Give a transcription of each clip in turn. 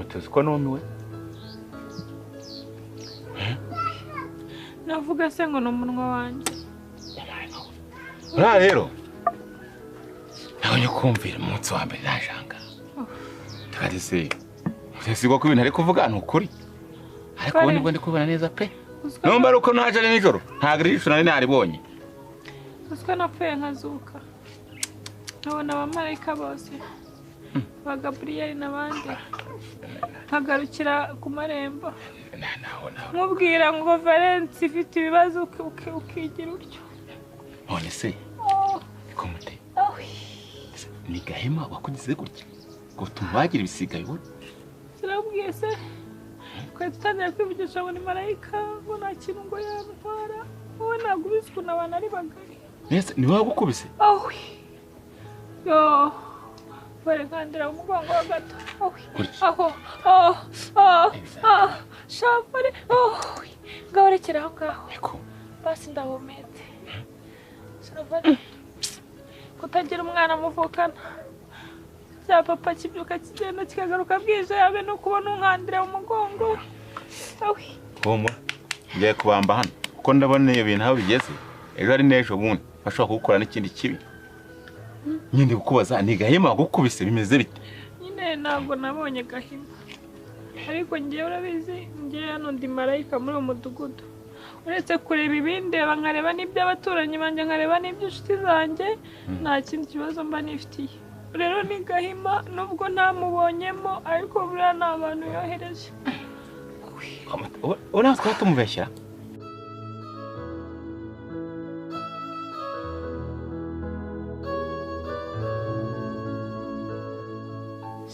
umutuzi ko numiwe navuga se ngo n'umunwa wanjye rero nabonye kumvira umunsi wa mbere najanga tukari se mutesigwa ko ibintu ari kuvuga ni ukuri ariko ubundi bwo ndi kubona neza pe numva ari uko naje nijoro ntabwo ari ishusho nari naribonye uziko napfuye nkazuka nkabona abamarayika bose ba Gabriel n'abandi nkagarukira ku marembo nkubwira ngo Valence ifite ibibazo ukigira utyo none se ko mute ni Gahima wakugize gutya ngo tumwagira ibisiga bibona turabwiye se ko tutangira kwivugisha ngo ni marayika ngo nta kintu ngo yantwara wowe ntabwo ubizi ukuntu abantu ari bagari nese ni wowe gukubise yo barekandira umugongo wa gato shafare ngahorekera aho ngaho basi ndahumetse shafare kutagira umwana muvukana bya papa kibyuka kigenda kikagaruka bwije yabe no kubona unkandira umugongo homo ngiye kubamba hano kuko ndabona iyo bintu aho bigeze ejo ari nejo bundi bashobora kugukora n'ikindi kibi nyine gukubaza ni Gahima gukubise bimeze bite nyine ntabwo nabonye Gahima ariko ngiye urabizi ngiye hano ndi marayika muri umudugudu uretse kureba ibindi nkareba n'ibyo abaturanyi banjye nkareba n'ibyo inshuti zanjye nta kindi kibazo mba nifitiye rero ni Gahima nubwo ntamubonyemo ariko buriya ni abantu yohereje urabona ko tumubeshyira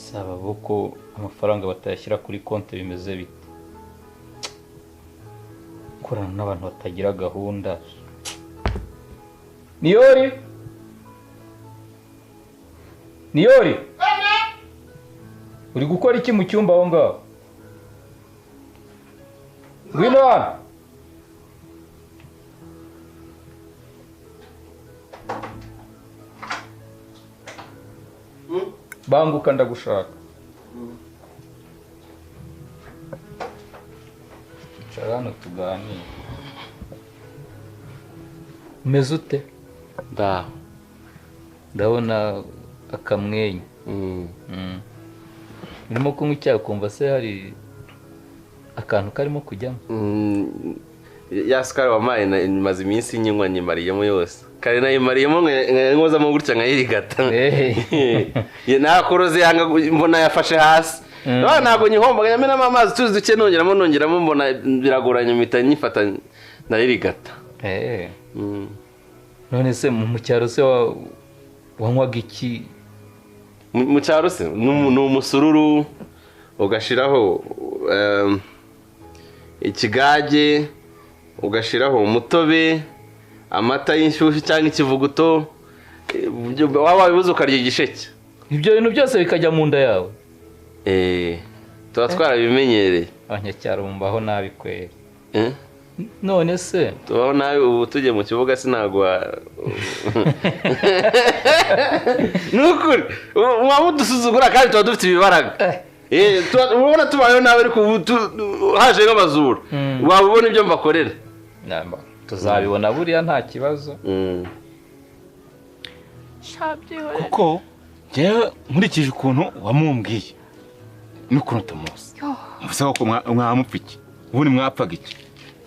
saba buko amafaranga batayashyira kuri konti bimeze bite korana n'abantu batagira gahunda Niyori uri gukora iki mu cyumba aho ngaho ngwino hano banguka ndagushaka icara hano tuganire umeze ute ndabona akamwenyu urimo kunywa icyayi ukumva se hari akantu karimo kujyamo ya sukari wampaye maze iminsi nyinywa nyimariyemo yose kare nayimariyemo nkozamo gutya nkayirigata nakoroze yanga mbona yafashe hasi ntabwo nyihomba nyamenamo amazi tuzi duke nongeramo mbona biragoranye mpita nyifata nayirigata none se mu cyaro se wanywaga iki mu cyaro se ni umusururu ugashiraho ikigage ugashiraho umutobe amata y'inshyushyu cyangwa ikivuguto waba wibuze ukarya igisheke ibyo bintu byose bikajya mu nda yawe tuba twarabimenyereye abanyacyaro bumvaho nabi kweri none se tubaho nabi ubu tujye mu kibuga sinagwa nukuri mwamudusuzugura kandi tuba dufite ibibaraga urabona tubayeho nabi ariko haje nk'amazuru waba ubona ibyo mbakorera tuzabibona buriya nta kibazo kuko njyewe nkurikije ukuntu wamumbwiye n'ukuntu tumuzi mvuze ko mwamupfa iki ubundi mwapfaga iki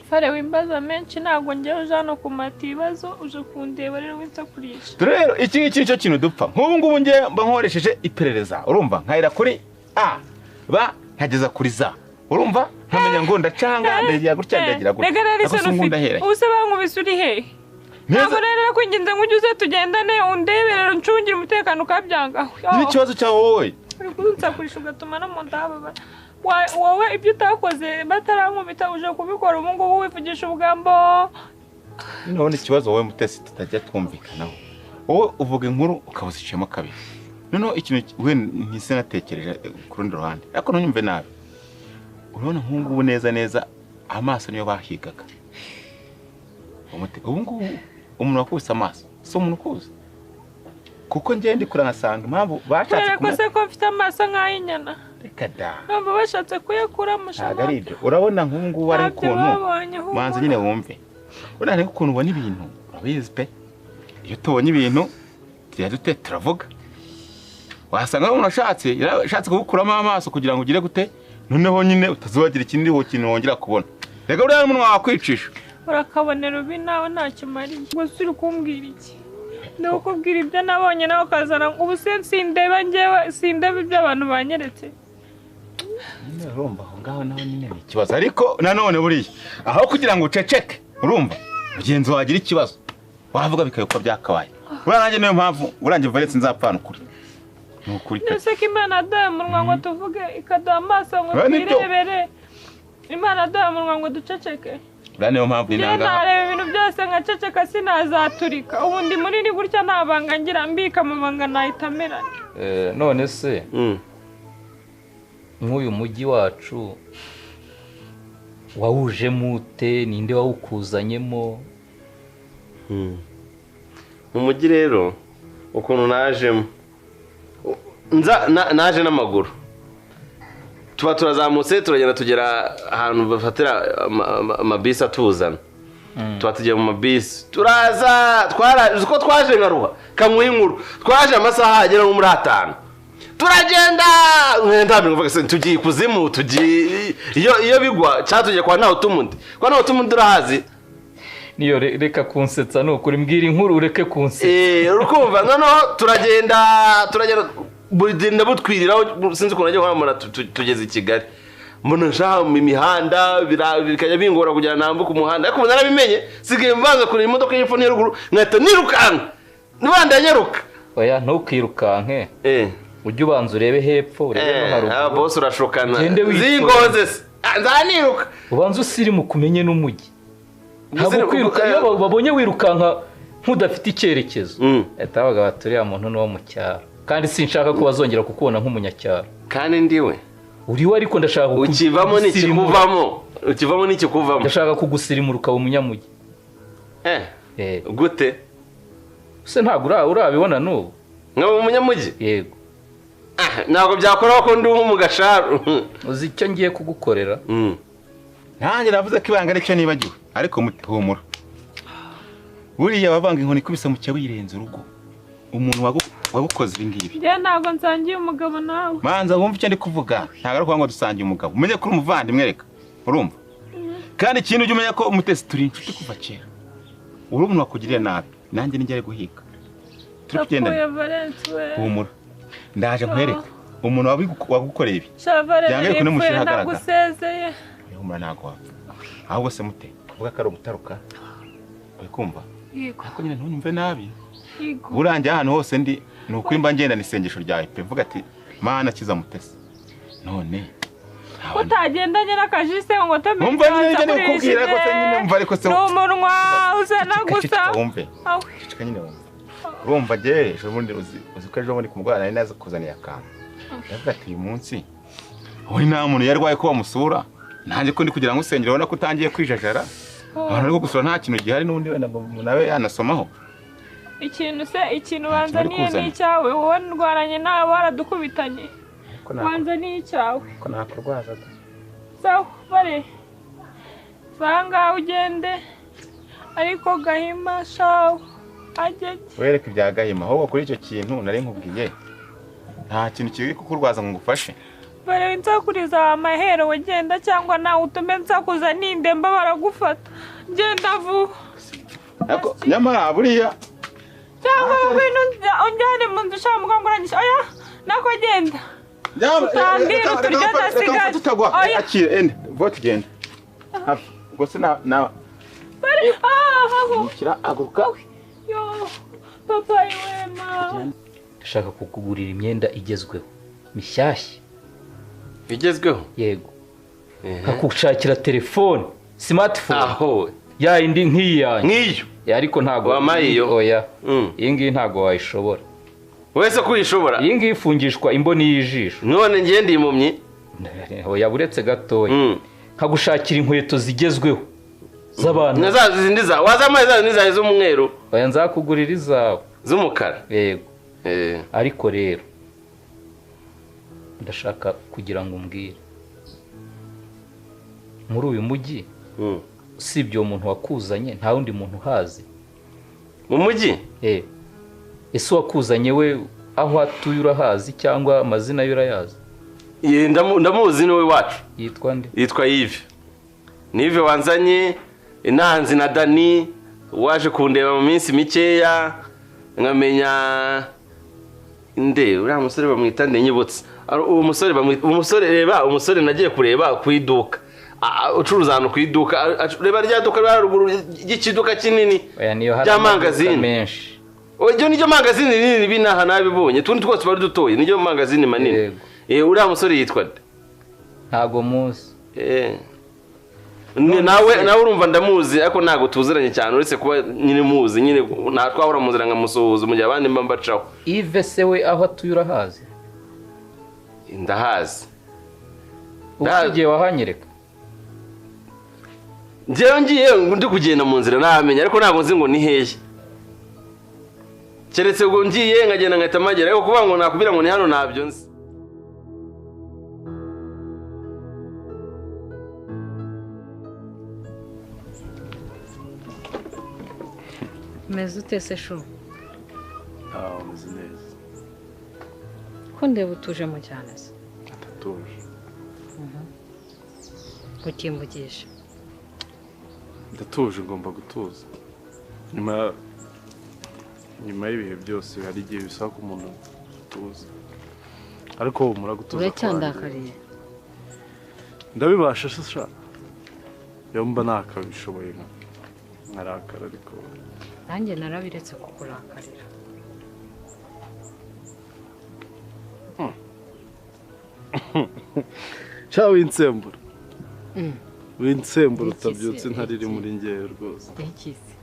fare wimbaza menshi ntabwo njyewe uje hano kumata ibibazo uje kundeba rero winsakurisha rero iki ngiki nicyo kintu dupfa nk'ubu ngubu njye mba nkoresheje iperereza urumva nkahera kuri a ba nkageza kuri za urumva nkamenya ngo ndacanga ndagira gutya ndagira gutya rega rero se ufite ubuse bankubise uri he ntabwo rero kwinginze ngo ujye uze tugendane undebere ncungire umutekano ukabyanga n'ikibazo cyawe wowe uri kunsakurisha ugatuma no mu nda hababara wowe ibyo utakoze batarankubita uje kubikora ubu ngubu wivugisha ubugambo none ikibazo wowe mutesi tutajya twumvikanaho wowe uvuga inkuru ukabuzicamo kabiri noneho ikintu we ntise natekereje ku rundi ruhande ariko ntunyumve nabi urabona nk'ubu neza amaso niyo bahigaga ubu ngubu umuntu wakubise amaso si umuntu ukuze kuko njye ndi kure nkasanga impamvu bashatse ko se ko mfite amaso nk'ay'inyana reka da numva bashatse kuyakuramo ntabwo ari ibyo urabona nk'ubu ngubu ari ukuntu manza nyine wumve urabona ukuntu ubona ibintu urabizi pe iyo tubonye ibintu tujya dute turavuga wasanga umuntu ashatse kugukuramo amaso kugira ngo ugire gute noneho nyine utazubagira ikindi kintu wongera kubona reka uriya n'umunwa wakwicisha urakabonera ubi nawe ntacyo mariye gusa uri kumbwira iki ni ukubwira ibyo nabonye nawe ukazana ubu sindeba njyewe sindeba ibyo abantu banyeretse nyine urumva aho ngaho naho nyine ni ikibazo ariko nanone buriya aho kugira ngo uceceke urumva mugenzi wagira ikibazo wavuga bikayuko byakabaye uriya nanjye niyo mpamvu urangiye Valence nzapfana ukuri ni ukuri ese ko Imana adaye umunwa ngo tuvuge ikaduha amaso ngo twirebere Imana adaye umunwa ngo duceceke uriya niyo mpamvu njyewe nareba ibintu byose nkaceceka sinazaturika ubu ndi munini gutya ntabanga ngira mbika amabanga nahita amerana none se nk'uyu mujyi wacu wawujemo ute ninde wawukuzanyemo mu mujyi rero ukuntu najemo naje n'amaguru tuba turazamutse turagenda tugera ahantu bafatira amabisi atuzana tuba tugiye mu mabisi turaza twaraje uko twaje nka ruha kamuha inkuru twaje amasaha agera nko muri 5 turagenda ndambivuga se tugiye kuzimu tugiye iyo bigwa cyatugiye kwa ntaho tumundi urahazi niyo reka kunsetsa no kuri mbwira inkuru ureke kunsetsa urukumva noneho turagenda bugenda butwiriraho sinzi ukuntu ajya kwamara tugeze i Kigali mbona nshaka mu mihanda bikajya bingora kugira nambuka umuhanda ariko narabimenye sigaye mbanza kuri imodoka y'epfo n'iruguru nkahita nirukanka nibanda nyaruka oya ntukirukanke ujye ubanza urebe hepfo urebe no haruguru boss urashokana zingoze nzaniruka ubanza usirimu kumenye n'umujyi ntabwo kwiruka iyo babonye wirukanka nk'udafite icyerekezo etabaga baturiya muntu no mu cyaro kandi sinshaka ko bazongera kukubona nk'umunyacyaro kandi ndiwe uriwe ariko ndashaka ukivamo n'ikikuvamo ndashaka kugusirimura ukaba umunyamujyi gute se ntabwo urabibona n'ubu nkaba umunyamujyi yego ntabwo byakoraho ko ndi mu gasharu uzi icyo ngiye kugukorera nanjye navuze ko ibanga aricyo nibagiwe ariko mutihumura buriya bavanga inkoni kubisa mu cyawe yirenze urugo umuntu wagukoze ibi ngibi njye ntabwo nsangiye umugabo nawe manza wumva icyo ndi kuvuga ntabwo ari ngo dusangiye umugabo umenye ko uri umuvandimwe reka urumva kandi ikintu ujye umenya ko umutesi turi inshuti kuva kera uri umuntu wakugiriye nabi nanjye nijya ari guhiga turi kugendana humura ndaje nkwereka umuntu wagukoreye ibi byanga yuko nemushyira ahagaragara humura ntabwo wapfa ahubwo se mute kuvuga ko ari ugutaruka uri kumva ariko nyine ntunyumve nabi burangiye ahantu hose ndi ni ukuri mba ngenda n'isengesho ryawe pe mvuga ati mana kiza mutesi none utagendanye n'akajise ngo tamenye umva nyine ukubwira ko se nyine umva ariko se n'umunwa uzana gusa wumve cicika nyine wumve urumva je ejo bundi uzi ko ejo bundi kumugwana nari naza kuzaniye akantu ndavuga ati uyu munsi uri nta muntu yarwaye ko bamusura nanjye ko ndi kugira ngo usengere ubona ko utangiye kwijajara abantu ariko gusura nta kintu gihari n'undi wenda nawe yanasomaho ikintu wanzaniye ni icyawe wowe ndwaranye nawe waradukubitanye wanzaniye icyawe ko nakurwaza sawa bare sanga ugende ariko Gahima shawo ageze wereke ibya Gahima ahubwo kuri icyo kintu nari nkubwiye nta kintu kiri kukurwaza ngo ngufashe bare nsakuriza amahero wagenda cyangwa nawe utume nsakuza nindemba baragufata genda vuba ariko nyamara buriya cyangwa ibintu unjyane mu nzu ushaka muganguranyisha oya nako genda utambira uturya udasigaye oya akire ende vuba tugenda hafi ubwo se nawe kira aguruka yo papa iwema ndashaka kukugurira imyenda igezweho mishyashya igezweho yego nkakushakira telefone smartphone aho ya indi nk'iyanyu nk'iyo ariko ntago wamayiyo oya iyi ngiyi ntago wayishobora wese kuyishobora iyi ngiyi ifungishwa imboni y'ijisho none ngiye ndi impumyi oya buretse gatoya nkagushakira inkweto zigezweho z'abantu nazazi zindi za wazamaye za nizaye z'umweru oya nzakugurira izawe z'umukara yego ariko rero ndashaka kugira ngo umbwire muri uyu mujyi usibye uwo muntu wakuzanye nta wundi muntu uhazi mu mujyi ese wakuzanye we aho atuye urahazi cyangwa amazina ye urayazi ndamuzi niwe wacu yitwa nde yitwa Yves Nive wanzanye inanzi na Dani waje kundeba mu minsi mikeya nkamenya inde uriya musore bamwita nde nyibutse umusore reba umusore nagiye kureba ku iduka ucuruza ahantu ku iduka reba rya duka rya ruguru ry'ikiduka kinini rya mangazini menshi ojo niyo mangazini nini binaha nabibonye tundi twose bari dutoye niyo mangazini manini uriya musore yitwa nde ntago muzi nawe urumva ndamuzi ariko ntago tuziranye cyane uretse kuba nyine muzi nyine nta twahora muzira nkamusuhuza mu gihe abandi mbacaho Yves se we aho atuye urahazi ndahazi ugiye wahanyereka njyewe ngiye ndi kugenda mu nzira ntamenya ariko ntabwo nzi ngo ni hehe keretse ngo ngiye nkagenda nkahita magera ariko kuvuga ngo nakubwira ngo ni hano ntabyo nzi umeze ute se shu umeze neza ko ndeba utujemo cyane se ndatuje utimbugisha ndatuje ngomba gutuza nyuma y'ibihe byose hari igihe bisaba ko umuntu atuza ariko muragutuza uracyandakariye ndabibasha se sha iyo mba nakabishoboye nkarakara ariko nanjye narabiretse kukurakarira sha winsembura winsembura utabyutse ntariri muri ngewe rwose yakize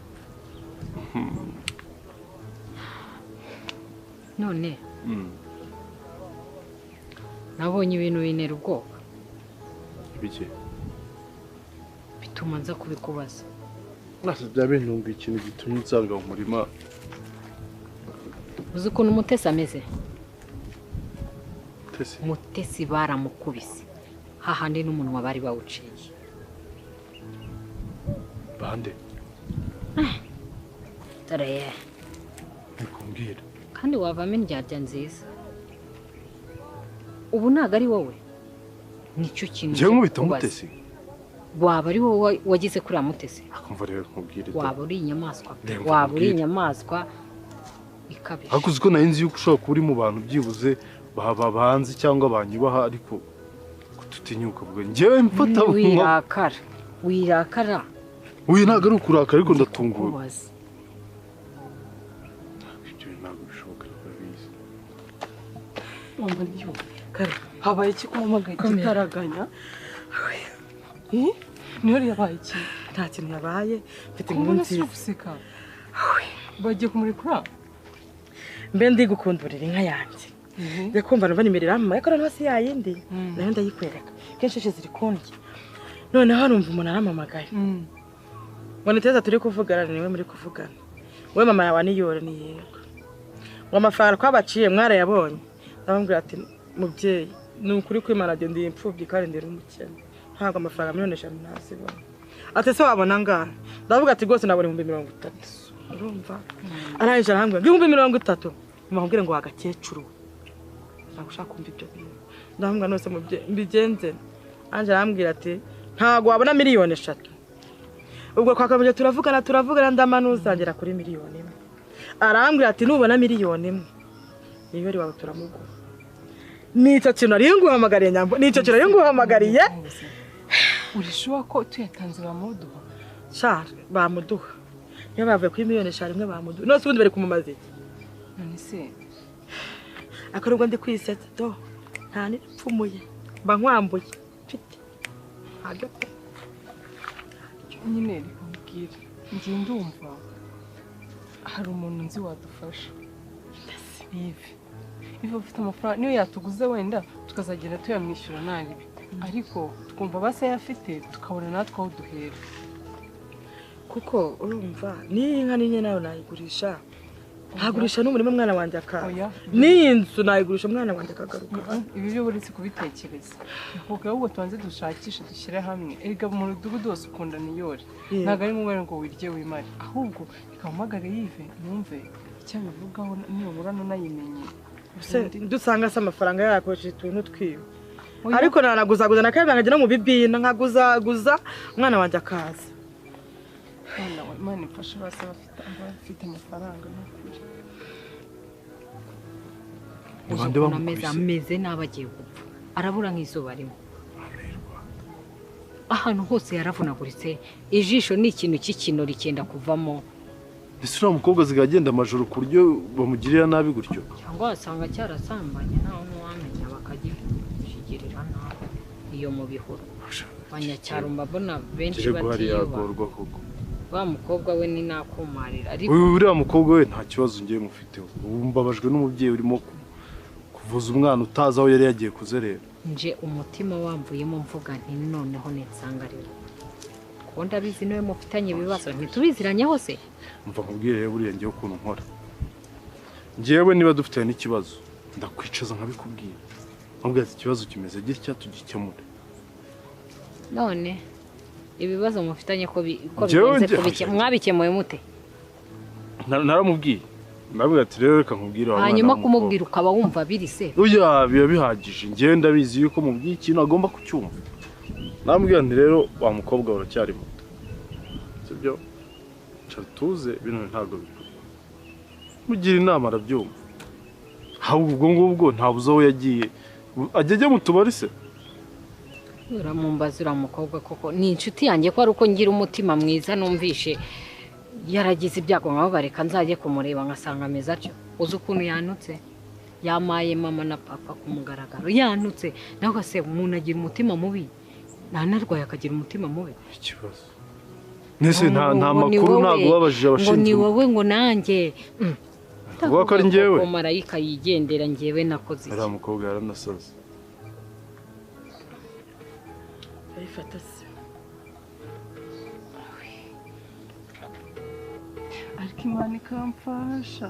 none nabonye ibintu bintera ubwoba bike bituma nza kubikubaza nase bya bintunga ikintu gitumye nsanga mu murima uzi ukuntu Mutesi ameze Mutesi Mutesi baramukubise hahandi n'umunwa bari bawuciye bande dore nikumbwira kandi wavamo indyarya nziza ubu ntabwo ari wowe nicyo kintu njyewe nkubita Mutesi waba ari wowe wagize kuri Mutesi akumva rero nkubwire waba uri inyamaswa waba uri inyamaswa ikabije ariko uziko nari nzi yuko ushobora kuba uri mu bantu byibuze babanzi cyangwa banyubaha ariko tutinyuka vuga njyewe mfata wirakara uyu ntabwo ari ukurakara ariko ndatunguwe ibyo ntabwo bishoboka urabizi wumva ndiyo kare habaye iki kumamagaye kitaraganya niyo yabaye iki nta kintu yabaye mfite inkuru nziza bagiye kumurekura mbe ndi gukundurira inka yanjye njya kumva numva nimero iramamaye ko noneho si yayindi nayo ndayikwereka kenshi ziri kundya noneho numva umuntu aramamagaye ngo niteza turi kuvugana niwe muri kuvugana we mama yawe niyore ni yego ngo amafaranga twabaciye mwarayabonye ndamubwira ati mubyeyi ni ukuri kwimana ndi imfubyi kandi ndi umukene ntabwo amafaranga miliyoni 5 nazibona ati se wabona ngana ndavuga ati rwose nabona 30,000 urumva arangije arambwira 30,000 mubwire ngo wagakecuru nagushaka kumva ibyo bintu ndamubwira nose mbigenze anje arambwira ati ntago wabona 3,000,000 ubwo kwakamuye turavugana ndamanuzangera kuri 1,000,000 arambwira ati nubona 1,000,000 niyo ari wawe turamuguha nicyo kintu ari nguhamagariye nyambo nicyo kintu ari nguhamagariye urishuwa ko tuyatanze bamuduha sha bamuduha iyo bavuye kuri 1,000,000 imwe bamuduha nose ubundi bari kumumaza iki none se akarubwo ndi kwisetsa do nta nipfumuye mba nkwambuye mfite agape nyine rikubwira ngiye ndumva hari umuntu nzi wadufasha ivi ufite amafaranga niyo yatuguze wenda tukazagenda tuyamwishyura naribi ariko twumva base yafite tukabona natwe aho duhera kuko urumva niyi nka ninye nawe nayigurisha ntagurisha n'umurima umwana wanjye akaza Oya. n'iyi nzu nayigurisha umwana wanjye akagaruka ibi byo buretse kubitekereza kuko ahubwo tubanze dushakishe dushyire hamwe erega mu mudugudu wose ukunda niyori ntabwo ari ngombwa ngo wirye wimare ahubwo ikamuhamagare yive numve icyo abivugaho nibura nanayimenye dusanga se amafaranga yakoresheje utuntu twiwe ariko nanaguzaguza na kabiri nkajya no mu bibina nkaguzaguza umwana wanjye akaza Imana ifashe bafite amafaranga ukuntu ameze nabi agiye gupfa arabura nk'izuba rimwe ahantu hose yaravunaguritse ijisho ni ikintu cy'ikino rikenda kuvamo ese uriya mukobwa ziga agenda amajoro ku buryo bamugirira nabi gutyo cyangwa wasanga cyarasambanye ntawe n'uwamenya bakagishigirira nabi iyo mu bihuru banyacyaro mbabona benshi batiyuba wa mukobwa we ni nakumarira ariko uriya mukobwa we nta kibazo ngiye mufiteho ubu mbabajwe n'umubyeyi urimo kuvuza umwana utazi aho yari yagiye kuzerera nje umutima wamvuyemo mvuga nti noneho netsanga rero kuko ndabizi niwe mufitanye ibibazo ntitubiziranye hose mva nkubwire rero buriya ngiye ukuntu nkora ngewe niba dufitanye n'ikibazo ndakwicaza nkabikubwira nkubwira ati ikibazo kimeze gitya tugikemure none ibibazo mufitanye ko bigenze mwabikemuye mute naramubwiye ndabwira ati rero reka nkubwire hanyuma kumubwira ukaba wumva biri se oya biba bihagije ngewe ndabizi yuko mubwiye ikintu agomba kucyumva namubwira nti rero wa mukobwa uracyari muto sibyo tuze bino ntabwo bikora mugira inama arabyumva ahubwo ubwo ngubwo ntabuze aho yagiye ajya mu tubari se uramumbaza uriya mukobwa koko ni inshuti yanjye ko ari uko ngira umutima mwiza numvishe yaragize ibyago nk'aho bareka nzajye kumureba ngasanga ameze atyo uzi ukuntu yanutse yamaye mama na papa ku mugaragaro yanutse nawe se umuntu agira umutima mubi nanarwaye akagira umutima mubi ikibazo nese nta makuru ntabwo babajije abashinzwe ngo ni wowe ngo nanjye uvuga ko ari njyewe marayika yigendera njyewe nakoze uriya mukobwa yaranasaze ayifata se ariko Imana ikamfasha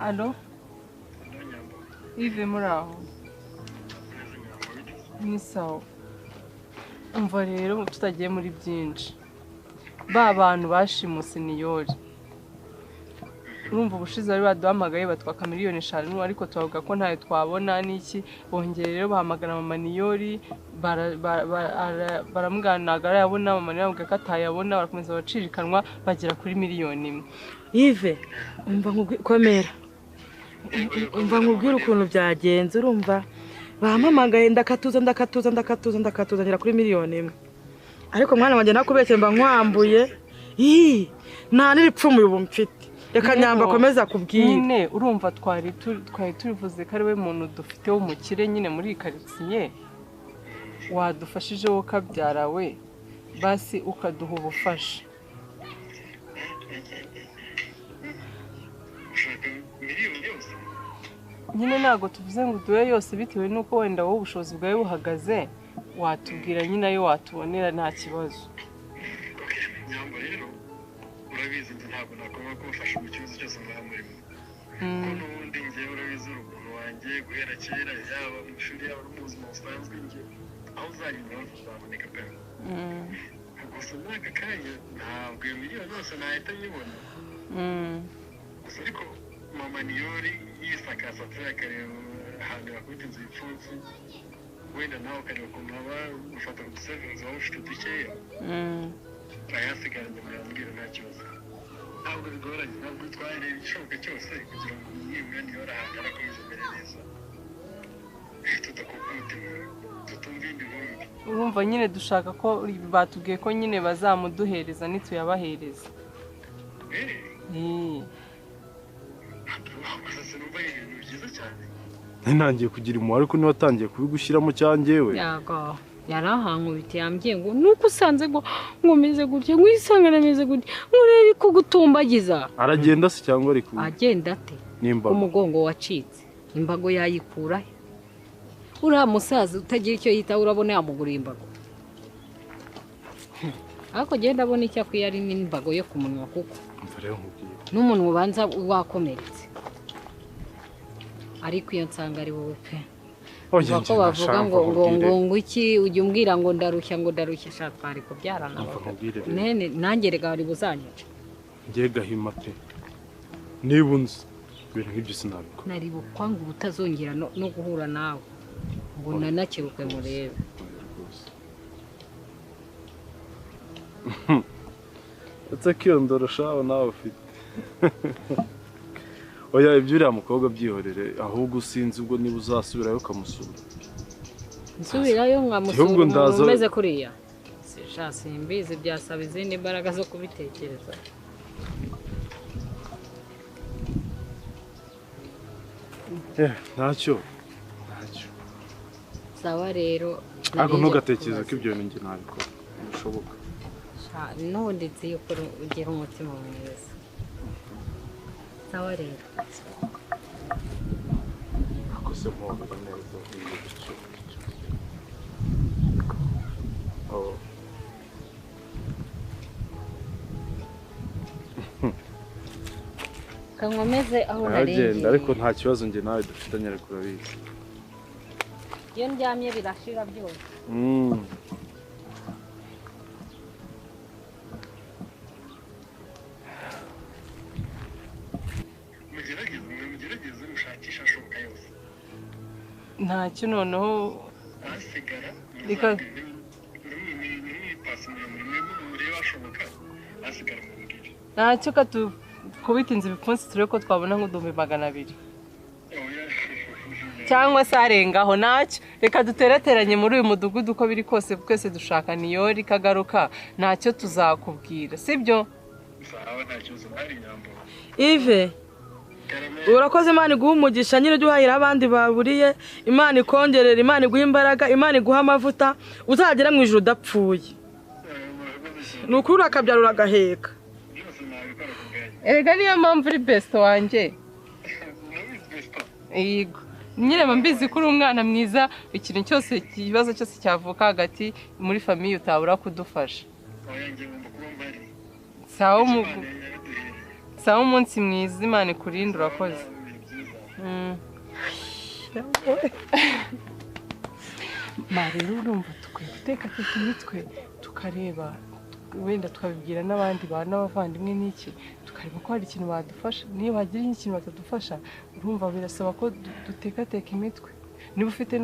alo ive muri aho ni sawa umva rero tutagiye muri byinshi ba bantu bashimuse niyori urumva ubushize bari baduhamagaye batwaka miliyoni 5 ariko tuvuga ko ntayo twabona n'iki bongere rero bahamagara mama niyori baramuganaga yabona mama niyori avuga ko atayabona barakomeza bacirikanwa bagera kuri miliyoni 1 Yves umva komera umva nkubwira ukuntu byagenze urumva bahamagaye ndakatuza ngera kuri miliyoni 1 ariko mwana wanjye nakubeshye mba nkwambuye nta n'iripfumu ubu mfite reka nyamba akomeza kubwira nyine urumva twari turivuze ko ari we muntu dufite w'umukire nyine muri karitsiye wadufashije wowe kabyara we basi ukaduha ubufasha nyine ntabwo tuvuze ngo duhe yose bitewe n'uko wenda wowe ubushobozi bwawe buhagaze watubwira nyine ayo watubonera nta kibazo urabizi ntabwo nakomeza kubafasha mu kibazo cyose mwaba murimo kuko n'ubundi ngewe urabizi urukundo wanjye guhera kera yaba mu ishuri yaba no mu buzima busanzwe njye aho uzanyura uzaboneka pe gusa muri aka kanya ntabwo iyo miliyoni yose nahita nyibona gusa ariko mama niyori yisakasa akareba ahantu yakubita inzu y'ipfutsi wenda nawe ukareba ukuntu haba gufata ku dusevinzi waba ufite dukeya ayasigaranye muyambwira nta kibazo ntabwo bigoranye ntabwo twareba igishoboka cyose kugira ngo nibura niyora ahantu arakomeza imbere neza tudakuka umutima tutumva indi nkumbi urumva nyine dushaka ko batubwiye ko nyine bazamuduhereza nituyabahereza ntangiye kugira impuhwe ariko niba atangiye kubigushyiramo cyangewe yarahankubite yambwiye ngo nuko usanze ngo meze gutya ngo isanga nameze gutya nkurere ko gutumbagiza aragenda se cyangwa ari agenda ate umugongo wacitse imbago yayikura he uriya musaza utagira icyo yita urabona yamuguriye imbago ariko genda abona icyo akwiye ari n'imbago yo ku munwa kuko mva rero nkubwiye n'umuntu ubanza wakomeretse ariko iyo nsanga ari wowe pe ko bavuga ngo iki ujya umbwira ngo ndarushya sha twari kubyarana nene nanjye rega bari buzanyica ngiye Gahima pe niba unzi ibintu nk'ibyo sinabikora naribukwa ngo ubutazongera no guhura nawe ngo nanakebuke murebe etse kiyondoro shaho nawe ufite oya ibyo uriya mukobwa byihorere ahubwo usinzi ubwo niba uzasubirayo ukamusura nsubirayo nkamusura umuntu umeze kuriya simbizi byasaba izindi mbaraga zo kubitekereza ntacyo sawa rero ariko ntugatekereze ko ibyo bintu njye ntabikora bishoboka n'ubundi nzi yuko ugira umutima mwiza sawa rero akose mpobera neza kankomeze aho narengeye ariko nta kibazo njye nawe dufitanye ariko urabizi iyo ndyamye birashira byose mugerageze mushakisha ashoboka yose ntacyo noneho asigara reka ntacyo kubita inzu ibipfunsi turebe ko twabona nk'uduhumbi 200 cyangwa se arengaho ntacyo reka dutereteranye muri uyu mudugudu uko biri kose twese dushaka niyori kagaruka ntacyo tuzakubwira sibyo Ive urakoze Imana iguha umugisha nyine ujye uhahira abandi baburiye Imana ikongerera Imana iguha imbaraga Imana iguha amavuta uzagera mu ijuru udapfuye nukuri urakabyara uragaheka erega niyo mpamvu uri best wanjye yego nyine mbizi ko uri umwana mwiza ikintu cyose ikibazo cyose cyavuka hagati muri famiye utabura kudufasha sawa umunsi mwiza Imana ikurinde urakoze rero urumva tukwiye guteka imitwe tukareba wenda tukabibwira n'abandi bana n'abavandimwe n'iki tukareba ko hari ikintu badufasha niyo hagira ikintu batadufasha urumva birasaba ko dutekateka imitwe niba ufite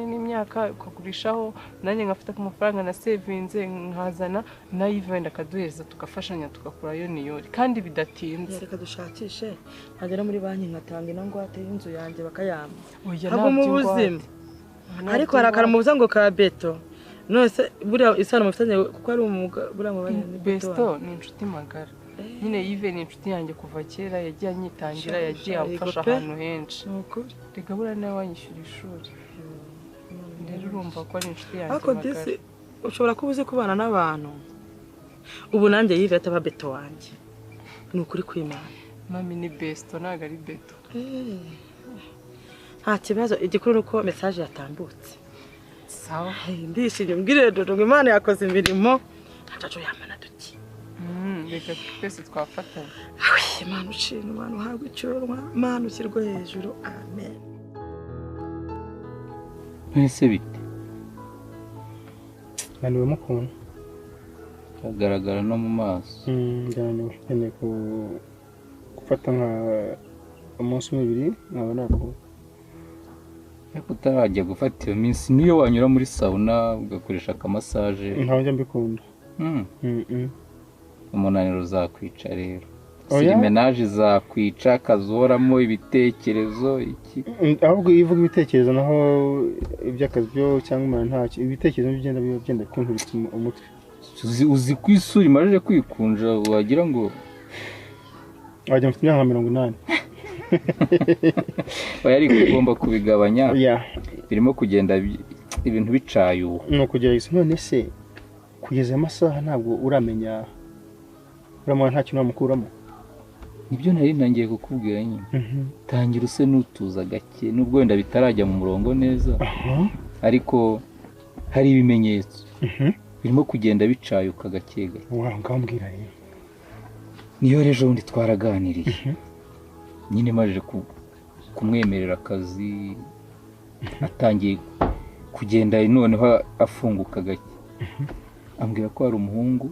n'imyaka ukagurishaho nanjye ngafata ku mafaranga na sevinze nkazana nayo wenda akaduhereza tugafashanya tugakurayo niyori kandi bidatinze reka dushakishe nkagera muri banki nkatanga inangwate y'inzu yanjye bakayamba ntabwo mu buzima ariko hari akaramubuza ngo ka beto nose buriya isano mufitanye kuko ari umwuga buriya mu besto ni inshuti magara nyine Yves ni inshuti yanjye kuva kera yagiye anyitangira yagiye amfasha ahantu henshi reka buriya nawe wanyishyura ishuri rero urumva ko ari inshuti yanjye ariko disi ushobora kuba uzi kubana n'abantu ubu nanjye Yves ataba beto wanjye ni ukuri kw'Imana mami ni besto ntabwo ari beto nta kibazo igikuru uko message yatambutse sawa ndishimye mbwire dodo ngo Imana yakoze imirimo ntaco yamana duki reka twese twafatanya Imana ushimwe Imana uhabwe icyubahiro Imana ushyirwe hejuru amen mwese bite naniwe mukunda kagaragara no mu maso njyane nkeneye gufata nka umunsi umwe nkaba naruhuka ariko utarajya gufata iyo minsi niyo wanyura muri sauna ugakoresha akamasaje ntabwo njya mbikunda umunaniro uzakwica rero sirimenaje zakwica kazohoramo ibitekerezo iki ahubwo ivuga ibitekerezo naho iby'akazi byo cyangwa umwana ntacyo ibitekerezo bigenda byenda kunkubita umutwe uzi kwisura imaje kwikunja wagira ngo wajya mfite imyaka 80 oya ariko ugomba kubigabanya birimo kugenda ibintu bicayuha no kugerageza none se kugeza amasaha ntabwo uramenya uramwana nta kintu wamukuramo nibyo nari ntangiye kukubwira nyine tangira use nutuza gake nubwo wenda bitarajya mu murongo neza ariko hari ibimenyetso birimo kugenda bicayuka gake gake ngambwira rero niyo ejo bundi twaraganiriye nyine maje kumwemerera akazi atangiye kugenda noneho afunguka gake ambwira ko hari umuhungu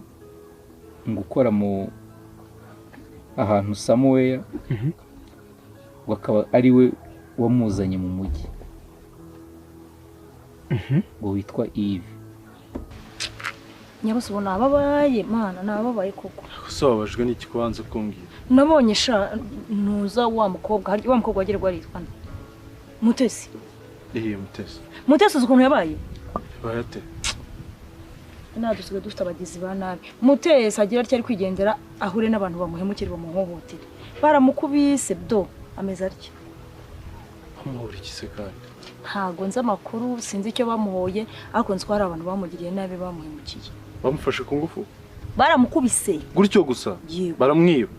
ngo ukora mu ahantu somewhere ngo akaba ari we wamuzanye mu mujyi ngo witwa Yves. Nyabose ubona ababaye mana nababaye koko. Usababajwe n'iki kubanza kumbwira? Nabonye sha nuza wa mukobwa wagerwa aritwa Mutesi. Mutesi. Mutesi ukuntu yabaye? Bayate. Nadusigaye dufite abagizi ba nabi. Mutesi agira atari kwigendera ahure n'abantu bamuhemukira bamuhohotera. Baramukubise bdo ameza atya. Amahoro ikise kandi. Ntago nzi amakuru sinzi icyo bamuhoye ariko nzi ko hari abantu bamugiriye nabi bamuhemukiye. Bamufashe ku ngufu? Baramukubise. Gutyo gusa? Baramwiba.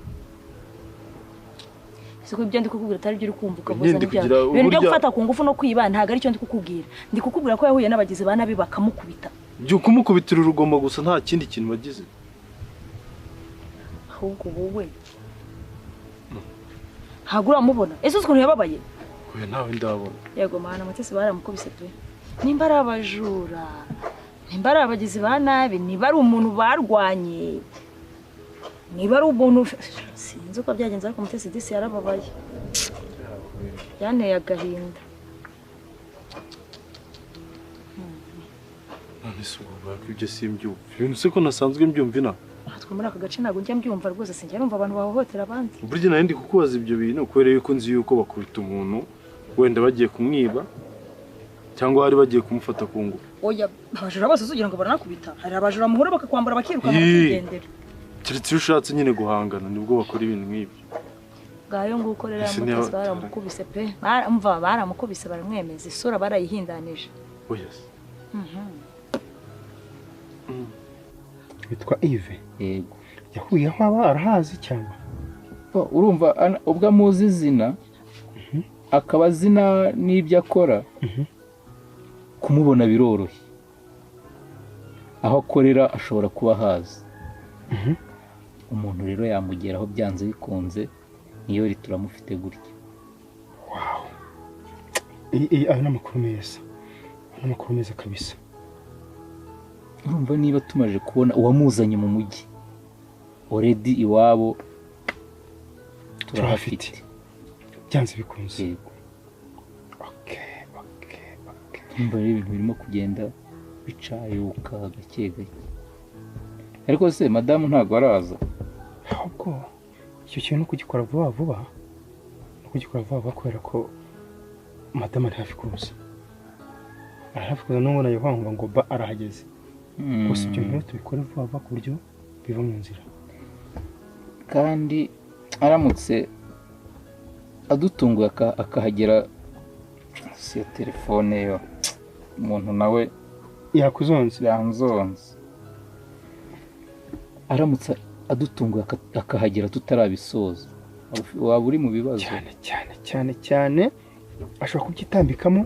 Siko ibyo ndi kukubwira atari byo uri kumva ukavuza n'ibyo. Ibintu byo gufata ku ngufu no kwiba ntago ari cyo ndi kukubwira. Ndi kukubwira ko yahuye n'abagizi ba nabi bakamukubita. Byo kumukubitira urugomba gusa nta kindi kintu bagize. Ahubwo wowe ntago uramubona. Ese ukuntu yababaye? Oya nawe ndabona. Yego mana Mutesi baramukubise pe. Nimba ari abajura. Nimba ari abagizi ba nabi, niba ari umuntu barwanye. Niba ari umuntu sinzi uko byagenze ariko Mutesi disi yarababaye. Yanteye agahinda. None se ubu ibyo simbyumva. Ibintu se ko nasanzwe mbyumva ina. Natwe muri aka gace ntago njya mbyumva rwose sinjya numva abantu bahohotera abandi. Burya nayo ndi kukubaza ibyo bintu kubera yuko nzi yuko bakubita umuntu wenda bagiye kumwiba cyangwa bari bagiye kumufata ku ngufu. Oya abajura bose uzugira ngo baranakubita. Hari abajura muhura bakakwambara bakiruka bakigendera. Keretse iyo ushatse nyine guhangana nibwo bakora ibintu nk'ibyo. Gayo nguko rero Mutesi baramukubise pe. Baramukubise baramwemeza isura barayihindanije. Oya. Witwa Yves. Yego. Yahuye aho aba arahazi cyangwa? Urumva ubwo amuzi izina akaba azina n'ibyo akora kumubona biroroshye. Aho akorera ashobora kuba hazi. Umuntu rero yamugeraho byanze bikunze niyo turamufite gutya. Wow. Ayo n'amakuru meza. N'amakuru meza kabisa. Urumva niba tumaje kubona uwamuzanye mu mujyi already iwabo turahafite byanze bikunze. Yego. Urumva rero ibintu birimo kugenda bicayuka gake gake. Ariko se madamu ntago araza. Ahubwo icyo kintu kugikora vuba vuba no kugikora vuba kubera ko madamu ari hafi kuza. Ari hafi kuza n'ubona yahanga ngo ba arahageze. Gusa ibyo bintu tubikora vuba vuba ku buryo biva mu nzira. Kandi aramutse adutunguye akahagera si telefone yo umuntu nawe yakuzonze yanzonze. Aramutse adutunguye akahagera tutarabisoza waba uri mu bibazo cyane ashobora kubyitambikamo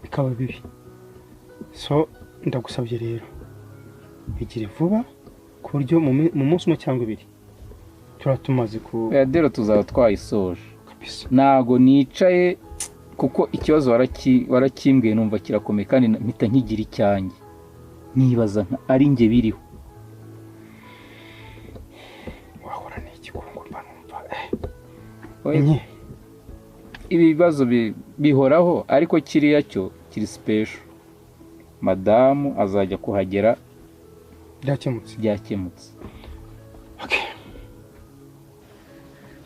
bikaba bibi. So ndagusabye rero bigire vuba ku buryo mu munsi umwe cyangwa ibiri turatumaze ku dero tuzaba twayisoje kabisa. Nago nicaye kuko ikibazo warakimbwiye numva kirakomeye kandi mpita nkigira icyanjye nibaza ari nge biriho. Wahora n'iki kumva numva ibi bibazo bihoraho ariko kiriya cyo kiri special. Madamu azajya kuhagera byakemutse. Okay.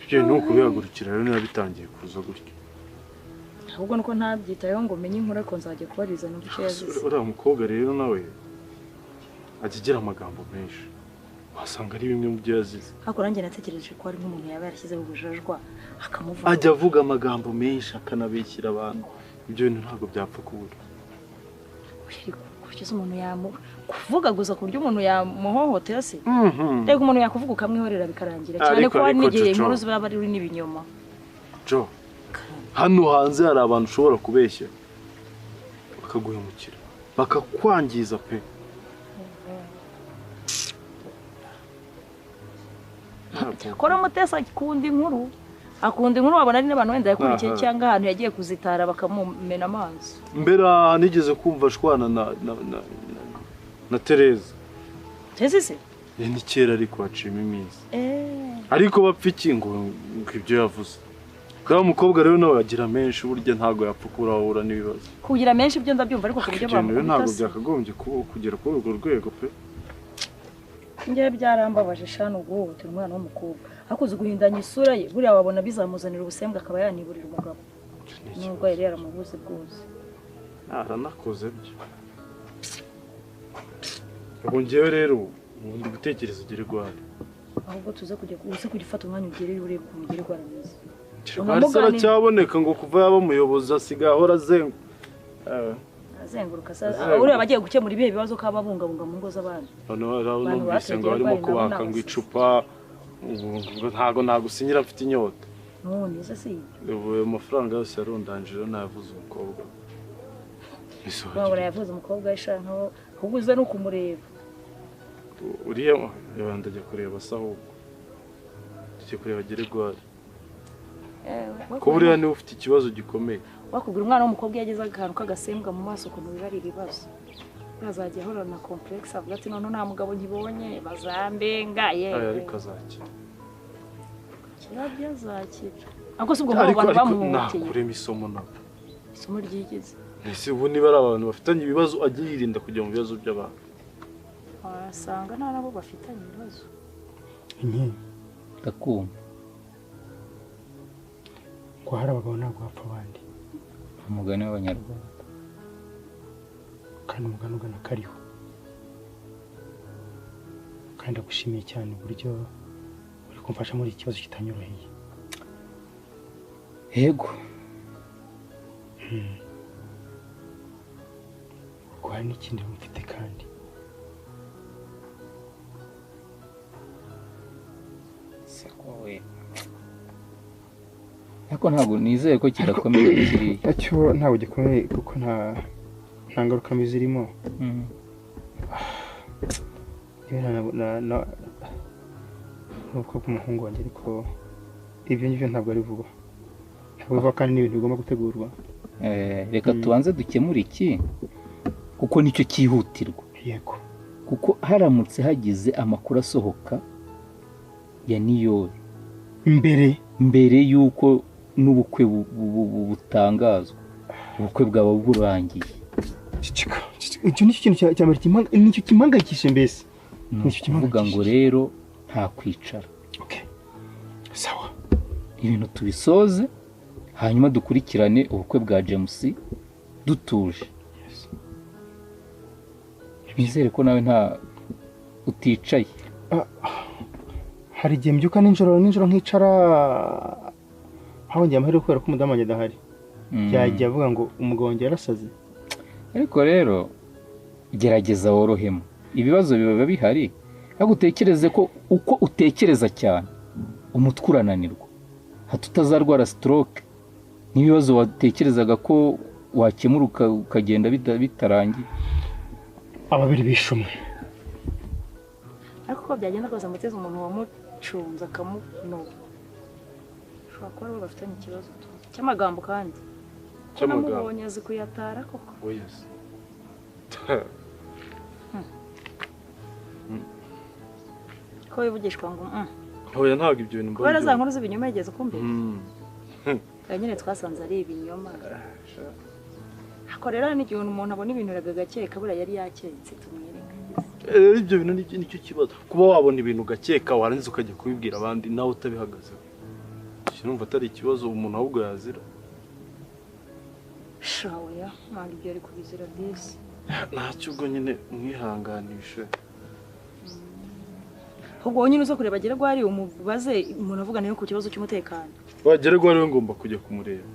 Ibyo ni ukubihagurukira rero niba bitangiye kuza gutyo. Ahubwo nuko ntabyitayeho ngo menye inkuru ariko nzajya kubariza numva icyo yazize. Uriya mukobwa rero nawe agira amagambo menshi. Wasanga ari bimwe mu byo yazize. Ariko nanjye natekereje ko ari nk'umuntu yaba yarashyizeho ubujajwa akamuvuga. Ajya avuga amagambo menshi akanabeshyira abantu. Ibyo bintu ntabwo byapfa kubura. Kukiza umuntu kuvuga gusa ku buryo umuntu yamuhohotera se. Rego umuntu yakuvuga ukamwihorera bikarangira cyane ko hari n'igihe inkuru ziba bari n'ibinyoma. Jo. Hano hanze hari abantu ushobora kubeshya bakaguhemukira bakakwangiza pe. kora Mutesi akunda inkuru wabona ari n'abantu wenda yakurikiye cyangwa ahantu yagiye kuzitara bakamumena amazi. Mbera nigeze kumva ashwana na Tereza. Tereza se ni kera ariko hacima iminsi ariko bapfa iki ngo ibyo yavuze kandi umukobwa rero nawe agira menshi burya ntago yapfa kurahura n'ibibazo kugira menshi ibyo ndabyumva ariko ku buryo bamukubita ntago byakagombye kugera kuri urwo rwego pe njye byarambabaje shano guhohotera umwana w'umukobwa hakuze guhindanya isura ye buriya wabona bizamuzanira ubusembwa akaba yaniburira umugabo nubwo yari yaramubuze bwose aranakoze byo ubu njyewe rero ubundi gutekereza ugere gwari ahubwo tuze kugifata umwanya ugere urebe ku mugere gwarameze Arasara cyaboneka ngo kuva yaba umuyobozi asigaye ahora azenguruka uriya bagiye gukemura ibihe bibazo kababungabunga mu ngo z'abandi numvise ngo barimo kubaka ngo icupa ntago nagusinyira mfite inyota none se si ubu amafaranga yose yarondanjira navuze umukobwa wabona yavuze umukobwa yishankaho kuguza no kumureba uriya ndajya kureba saho tujye kureba gere gwari ko buriya niwe ufite ikibazo gikomeye wakubwira umwana w'umukobwa yageze akantu k'agasembwa mu maso ukuntu biba ari ibibazo yazajya ahora na complex avuga ati none nta mugabo nkibonye bazambenga ariko azakira kirabyo azakira ariko si ubwo abantu bamuhutiye nakurema isomo nabo isomo ryigeze ese ubu niba ari abantu bafitanye ibibazo ajye yirinda kujya mu bibazo by'abantu wasanga nta nabo bafitanye ibibazo ndakumva ko hari abagabo ntabwo bapfa abandi umugani w'abanyarwanda kandi umugani ugana kariho kandi ndagushimiye cyane uburyo uri kumfasha muri iki kibazo kitanyoroheye yego ko hari n'ikindi mfite kandi ariko ntabwo nizeye ko kidakomeye kiriya cyo ntabwo gikomeye kuko nta ngaruka mbi zirimo n'ubwo bw'umuhungu wanjye ariko ibyo ngibyo ntabwo ari vuba ntabwo biva kandi n'ibintu bigomba gutegurwa reka tubanze dukemure iki kuko nicyo cyihutirwa yego kuko haramutse hagize amakuru asohoka ya niyori mbere y'uko n'ubukwe butangazwa ubukwe bwaba burangiye icyo nicyo kintu cya mbere nicyo kimpangayikishe mbese nicyo kivuga ngo rero nta kwicara sawa ibintu tubisoze hanyuma dukurikirane ubukwe bwa James dutuje nizere ko nawe nta uticaye hari igihe mbyuka nijoro nkicara hawongeye amahirwe kubera ko umudamu wanjye adahari yajya avuga ngo umugabo wanjye yarasaze ariko rero gerageza worohemo ibibazo biba bihari ahubwo utekereze ko uko utekereza cyane umutwe urananirwa hato utazarwara stroke n'ibibazo watekerezaga ko wakemura ukagenda bitarangiye ababiri bishumwe ariko ko byagenda rwose muteze umuntu wamucunze akamunoba ushobora kuba aribo bafitanye ikibazo cy'amagambo kandi namubonye azi kuyatara koko ko wivugishwa ngo hoya ntabwo ibyo bintu kubera za nkuru z'ibinyoma yigeze kumbera nyine twasanze ari ibinyoma ako rero n'igihe umuntu abona ibintu agakeka buriya yari yaketse tumwereka ibyo bintu nicyo kibazo kuba wabona ibintu ugakeka warangiza ukajya kubibwira abandi nawe utabihagazeho numva atari ikibazo umuntu ahubwo yazira shawoya ntabwo ibyo ari kubizira disi ntacyo ubwo nyine mwihanganishe ubwo nyine uza kureba agera gwari umubaze umuntu avuga nayo ku kibazo cy'umutekano wagera gwari we ngomba kujya kumureba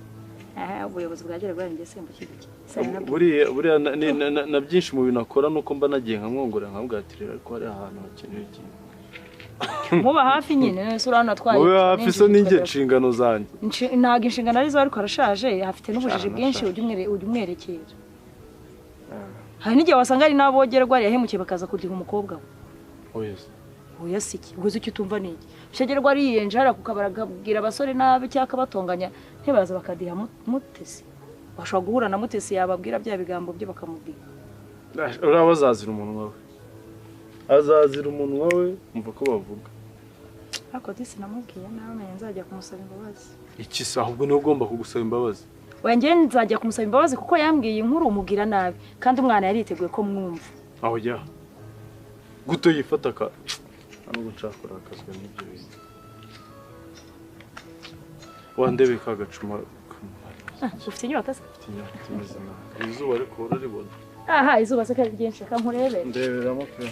ubuyobozi bwagera gwari njye semba kibiki buriya na byinshi mu bintu akora nuko mba nagiye nkamwongorera nkamubwatirira ariko hari ahantu hakenewe ikintu muba hafi nyine nese urabona atwaye muba hafi se n'inge inshingano zanjye ntabwo inshingano arizo ariko arashaje afite n'ubujiji bwinshi ujya umwerekera hari n'igihe wasanga ari n'abogera gwari yahemukiye bakaza kurya umukobwa we oya siki uguze icyo utumva ni iki ushagerwa ariyenje hara kukabara akabwira abasore nabi cyangwa akabatonganya ntibaza bakadiha mutesi bashobora guhura na mutesi yababwira bya bigambo bye bakamubwira uraba azazira umunwa we azazira umunwa we umva ko bavuga ariko disi namubwiye nawe nzajya kumusaba imbabazi iki se ahubwo niwe ugomba kugusaba imbabazi wengeye nzajya kumusaba imbabazi kuko yambwiye inkuru umubwira nabi kandi umwana yari yiteguye ko mwumva aho jya guto yifata ka nubwo nshaka kurakazwa n'ibyo bintu wandebe ka gacuma ufite inyota se ufite inyota imeze nabi izuba ariko uraribona aha izuba se kandi ryinshi reka nkurebe ndeberamo pe